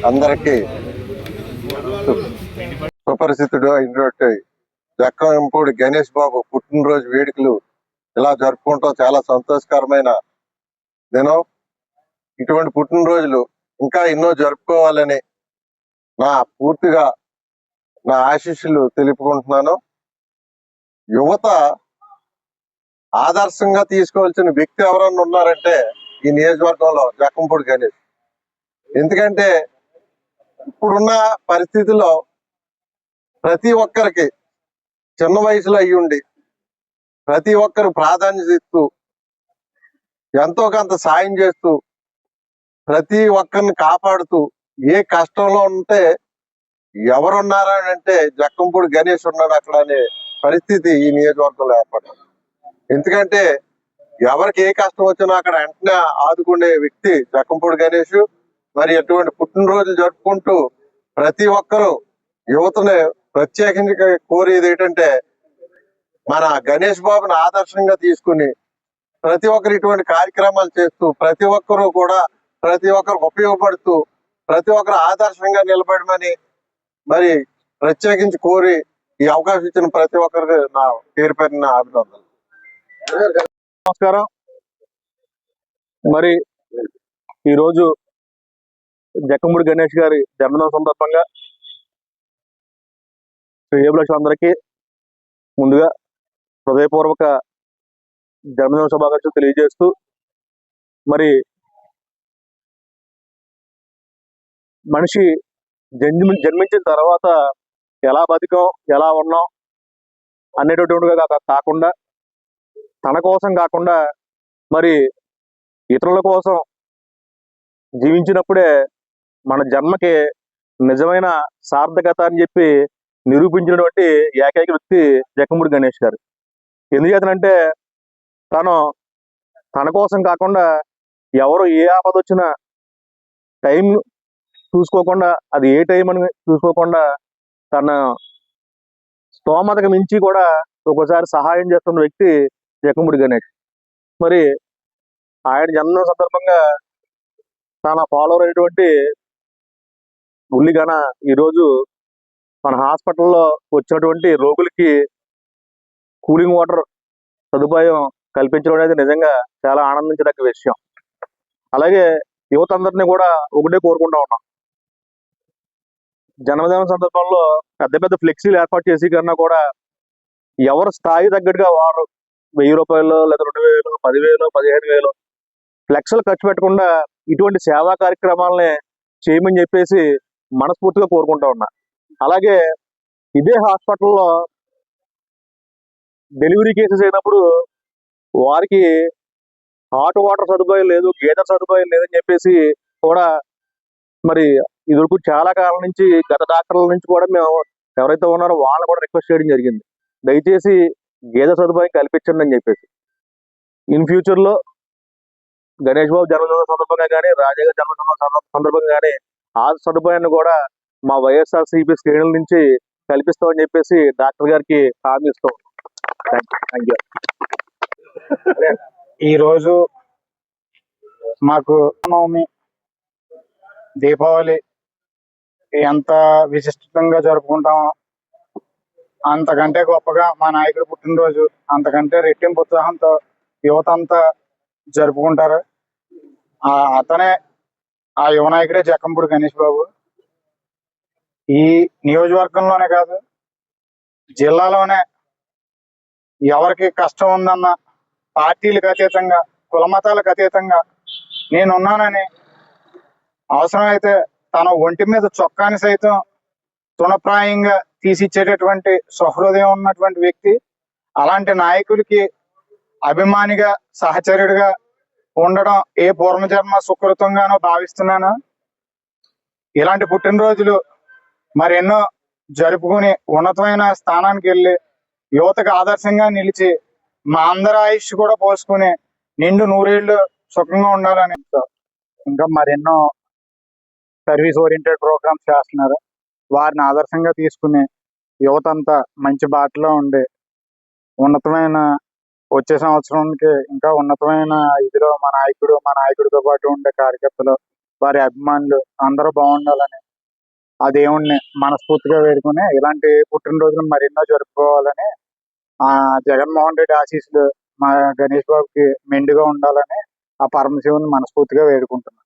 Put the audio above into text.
అందరికీ సుపరిచితుడు అయినటువంటి జక్కంపూడి గణేష్ బాబు పుట్టినరోజు వేడుకలు ఇలా జరుపుకుంటాం చాలా సంతోషకరమైన దినం. ఇటువంటి పుట్టినరోజులు ఇంకా ఎన్నో జరుపుకోవాలని పూర్తిగా నా ఆశీస్సులు తెలుపుకుంటున్నాను. యువత ఆదర్శంగా తీసుకోవాల్సిన వ్యక్తి ఎవరన్నా ఉన్నారంటే ఈ నియోజకవర్గంలో జక్కంపూడి గణేష్. ఎందుకంటే ఇప్పుడున్న పరిస్థితుల్లో ప్రతి ఒక్కరికి చిన్న వయసులో అయ్యుండి ప్రతి ఒక్కరు ప్రాధాన్యత ఇస్తూ ఎంతో కొంత సాయం చేస్తూ ప్రతి ఒక్కరిని కాపాడుతూ ఏ కష్టంలో ఉంటే ఎవరున్నారా అంటే జక్కంపూడి గణేష్ ఉన్నాడు అక్కడ అనే పరిస్థితి ఈ నియోజకవర్గంలో ఏర్పడింది. ఎందుకంటే ఎవరికి ఏ కష్టం వచ్చినా అక్కడ వెంటనే ఆదుకునే వ్యక్తి జక్కంపూడి గణేష్. మరి ఎటువంటి పుట్టినరోజు జరుపుకుంటూ ప్రతి ఒక్కరూ యువతని ప్రత్యేకించి కోరేది ఏంటంటే మన గణేష్ బాబుని ఆదర్శంగా తీసుకుని ప్రతి ఒక్కరు ఇటువంటి కార్యక్రమాలు చేస్తూ ప్రతి ఒక్కరూ కూడా ప్రతి ఒక్కరికి ఉపయోగపడుతూ ప్రతి ఒక్కరు ఆదర్శంగా నిలబడమని మరి ప్రత్యేకించి కోరి ఈ అవకాశం ఇచ్చిన ప్రతి ఒక్కరికి నా పేరు పేరున అభినందనలు. నమస్కారం. మరి ఈరోజు జక్కంపూడి గణేష్ గారి జన్మదినం సందర్భంగా శ్రేయోభిలాషులందరికీ ముందుగా హృదయపూర్వక జన్మదిన శుభాకాంక్షలు తెలియజేస్తూ, మరి మనిషి జన్మించిన తర్వాత ఎలా బతికాం ఎలా ఉన్నాం అనేటటువంటిగా కాకుండా తన కోసం కాకుండా మరి ఇతరుల కోసం జీవించినప్పుడే మన జన్మకి నిజమైన సార్థకత అని చెప్పి నిరూపించినటువంటి ఏకైక వ్యక్తి జక్కంపూడి గణేష్ గారు. ఎందుచేతనంటే తన కోసం కాకుండా ఎవరు ఏ ఆపద వచ్చినా టైం చూసుకోకుండా అది ఏ టైం అని చూసుకోకుండా తన స్తోమతకు మించి కూడా ఒక్కోసారి సహాయం చేస్తున్న వ్యక్తి జక్కంపూడి గణేష్. మరి ఆయన జన్మదిన సందర్భంగా తన ఫాలోవర్ అయినటువంటి ఉల్లిగన ఈరోజు మన హాస్పిటల్లో వచ్చినటువంటి రోగులకి కూలింగ్ వాటర్ సదుపాయం కల్పించడం అనేది నిజంగా చాలా ఆనందించదగ్గ విషయం. అలాగే యువత అందరినీ కూడా ఒకటే కోరుకుంటా ఉన్నాం, జన్మదిన సందర్భంలో పెద్ద పెద్ద ఫ్లెక్సీలు ఏర్పాటు చేసి కన్నా కూడా ఎవరు స్థాయి తగ్గట్టుగా వారు 1000 రూపాయలు లేదా 2000, 10,000, 15,000 ఫ్లెక్స్లు ఖర్చు పెట్టకుండా ఇటువంటి సేవా కార్యక్రమాలని చేయమని చెప్పేసి మనస్ఫూర్తిగా కోరుకుంటా ఉన్నా. అలాగే ఇదే హాస్పిటల్లో డెలివరీ కేసెస్ అయినప్పుడు వారికి హాట్ వాటర్ సదుపాయం లేదు, గీజర్ సదుపాయం లేదని చెప్పేసి కూడా మరి ఇదివరకు చాలా కాలం నుంచి గత డాక్టర్ల నుంచి కూడా మేము ఎవరైతే ఉన్నారో వాళ్ళని కూడా రిక్వెస్ట్ చేయడం జరిగింది, దయచేసి గీజర్ సదుపాయం కల్పించండి అని చెప్పేసి. ఇన్ ఫ్యూచర్లో గణేష్ బాబు జన్మదిన సందర్భంగా కానీ రాజా గారి జన్మదిన సందర్భంగా కానీ ఆ సదుపాయాన్ని కూడా మా వైఎస్ఆర్సీపీ శ్రేణుల నుంచి కల్పిస్తామని చెప్పేసి డాక్టర్ గారికి హామీ ఇస్తాం. ఈరోజు మాకు నవమి, దీపావళి ఎంత విశిష్టంగా జరుపుకుంటామో అంతకంటే గొప్పగా మా నాయకుడు పుట్టినరోజు అంతకంటే రెట్టింపు ఉత్సాహంతో యువత అంతా జరుపుకుంటారు. అతనే ఆ యువ నాయకుడే జక్కంపూడి గణేష్ బాబు. ఈ నియోజకవర్గంలోనే కాదు జిల్లాలోనే ఎవరికి కష్టం ఉందన్న పార్టీలకు అతీతంగా కులమతాలకు అతీతంగా నేనున్నానని అవసరమైతే తన ఒంటి మీద చొక్కాని సైతం తృణప్రాయంగా తీసిచ్చేటటువంటి సహృదయం ఉన్నటువంటి వ్యక్తి. అలాంటి నాయకుడికి అభిమానిగా సహచరుడిగా ఉండడం ఏ పూర్వజన్మ సుకృతంగానో భావిస్తున్నాను. ఇలాంటి పుట్టినరోజులు మరెన్నో జరుపుకుని ఉన్నతమైన స్థానానికి వెళ్ళి యువతకు ఆదర్శంగా నిలిచి మా అందరి ఆయుష్ కూడా పోసుకుని నిండు 100 ఏళ్ళు సుఖంగా ఉండాలని ఇంకా మరెన్నో సర్వీస్ ఓరియంటెడ్ ప్రోగ్రామ్స్ చేస్తున్నారు. వారిని ఆదర్శంగా తీసుకుని యువత అంతా మంచి బాటలో ఉండి ఉన్నతమైన వచ్చే సంవత్సరానికి ఇంకా ఉన్నతమైన ఇదిలో మా నాయకుడితో పాటు ఉండే కార్యకర్తలు వారి అభిమానులు అందరూ బాగుండాలని ఆ దేవుణ్ణి మనస్ఫూర్తిగా వేడుకుని ఇలాంటి పుట్టినరోజులు మరెన్నో జరుపుకోవాలని ఆ జగన్మోహన్ రెడ్డి ఆశీస్సులు మా గణేష్ బాబుకి మెండుగా ఉండాలని ఆ పరమశివుని మనస్ఫూర్తిగా వేడుకుంటున్నాను.